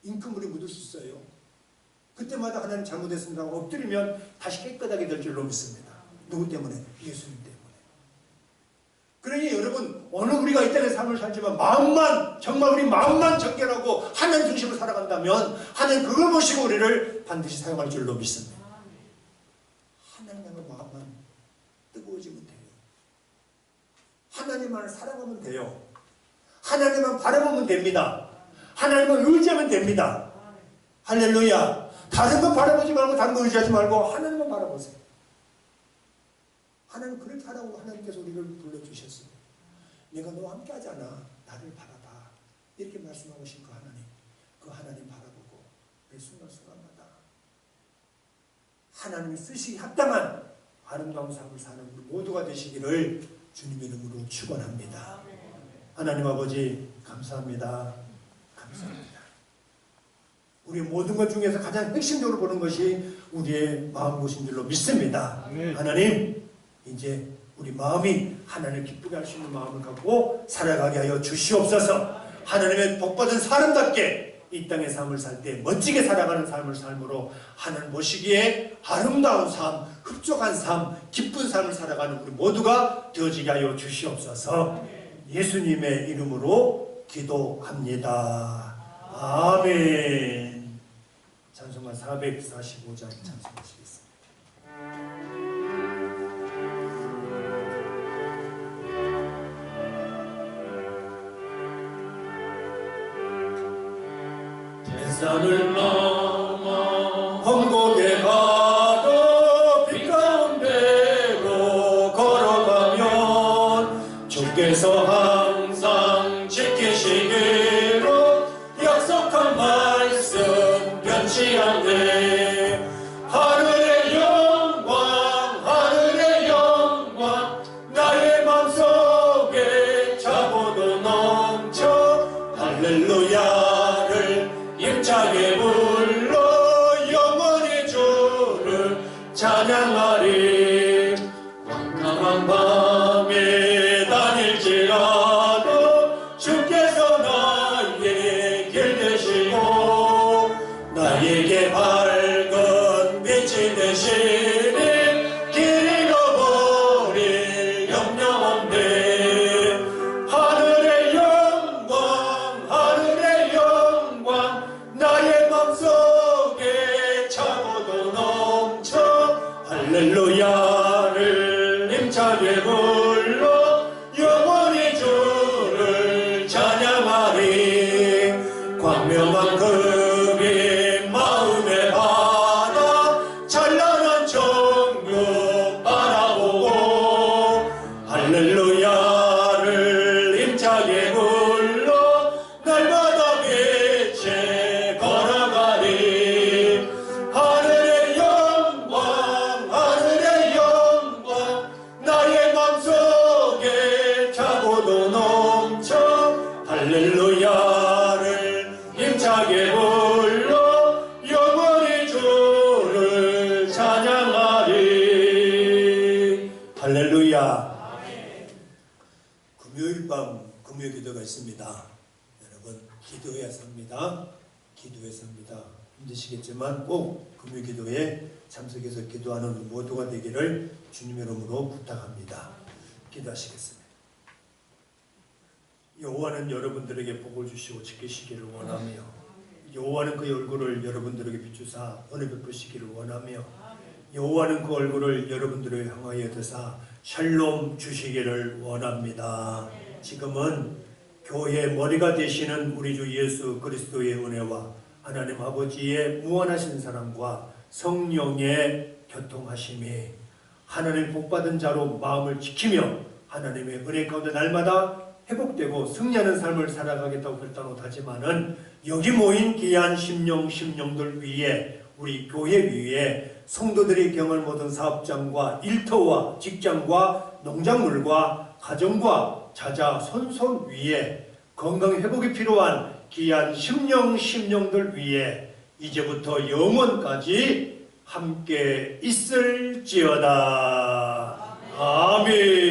잉크물이 묻을 수 있어요. 그때마다 하나님 잘못했습니다 하고 엎드리면 다시 깨끗하게 될 줄로 믿습니다. 누구 때문에? 예수님 때문에. 그러니 여러분, 오늘 우리가 이 땅의 삶을 살지만 마음만, 정말 우리 마음만 정결하고 하나님 중심으로 살아간다면 하나님 그걸 보시고 우리를 반드시 사용할 줄로 믿습니다. 하나님의 마음만 뜨거워지면 돼요. 하나님만을 사랑하면 돼요. 하나님만 바라보면 됩니다. 하나님만 의지하면 됩니다. 할렐루야. 다른 거 바라보지 말고 다른 거 의지하지 말고 하나님만 바라보세요. 하나님 그렇게 하라고 하나님께서 우리를 불러주셨어요. 내가 너와 함께 하잖아. 나를 바라봐. 이렇게 말씀하고 계신 그 하나님. 그 하나님 바라보고 매 순간순간마다 하나님이 쓰시기 합당한 아름다운 삶을 사는 우리 모두가 되시기를 주님의 이름으로 축원합니다. 하나님 아버지 감사합니다. 감사합니다. 우리 모든 것 중에서 가장 핵심적으로 보는 것이 우리의 마음 것인 줄로 믿습니다. 하나님 이제 우리 마음이 하나님을 기쁘게 할 수 있는 마음을 갖고 살아가게 하여 주시옵소서. 하나님의 복받은 사람답게 이 땅의 삶을 살 때 멋지게 살아가는 삶을 삶으로 하나님 보시기에 아름다운 삶, 흡족한 삶, 기쁜 삶을 살아가는 우리 모두가 되어지게 하여 주시옵소서. 예수님의 이름으로 기도합니다. 아멘. 찬송가 445장 찬송하시겠습니다. 산을 넘어 험곡에 가도 빛 가운데로 걸어가면 주께서 항상 지키시기로 약속한 말씀 변치 않네. 하늘의 영광 나의 맘속에 차고도 넘쳐 할렐루야를 힘차게 불러 영원히 주를 찬양하리. 깜깜한 밤에 다닐지라도 주께서 나의 길 되시고 나에게 밝은 빛이 되시니 길 잃어버릴 염려 없네. 하늘의 영광 나의 맘속에 차고도 넘쳐 할렐루야를 힘차게 불러 영원히 주를 찬양하리. 광명한 그빛 마음에 받아 찬란한 천국 바라보고 할렐루야를 힘차게 불러 날마다 빛에 걸어가리. 하늘의 영광 나의 맘속에 차고도 넘쳐 할렐루야를 힘차게 불러 영원히 주를 찬양하리. 할렐루야. 금요일 밤 금요 기도가 있습니다. 여러분 기도해서 합니다. 기도해서 합니다. 힘드시겠지만 꼭 금요 기도에 참석해서 기도하는 우리 모두가 되기를 주님의 이름으로 부탁합니다. 기도하시겠습니다. 여호와는 여러분들에게 복을 주시고 지키시기를 원하며 여호와는 그의 얼굴을 여러분들에게 비추사 은혜 베푸시기를 원하며 여호와는 그 얼굴을 여러분들을 향하여 드사 샬롬 주시기를 원합니다. 지금은 교회의 머리가 되시는 우리 주 예수 그리스도의 은혜와 하나님 아버지의 무한하신 사랑과 성령의 교통하심이 하나님 복받은 자로 마음을 지키며 하나님의 은혜 가운데 날마다 회복되고 승리하는 삶을 살아가겠다고 결단하지만은 여기 모인 귀한 심령들 위에 우리 교회 위에 성도들이 경험을 모든 사업장과 일터와 직장과 농작물과 가정과 자자 손손 위에 건강 회복이 필요한 귀한 심령들 위에 이제부터 영원까지 함께 있을지어다. 아멘.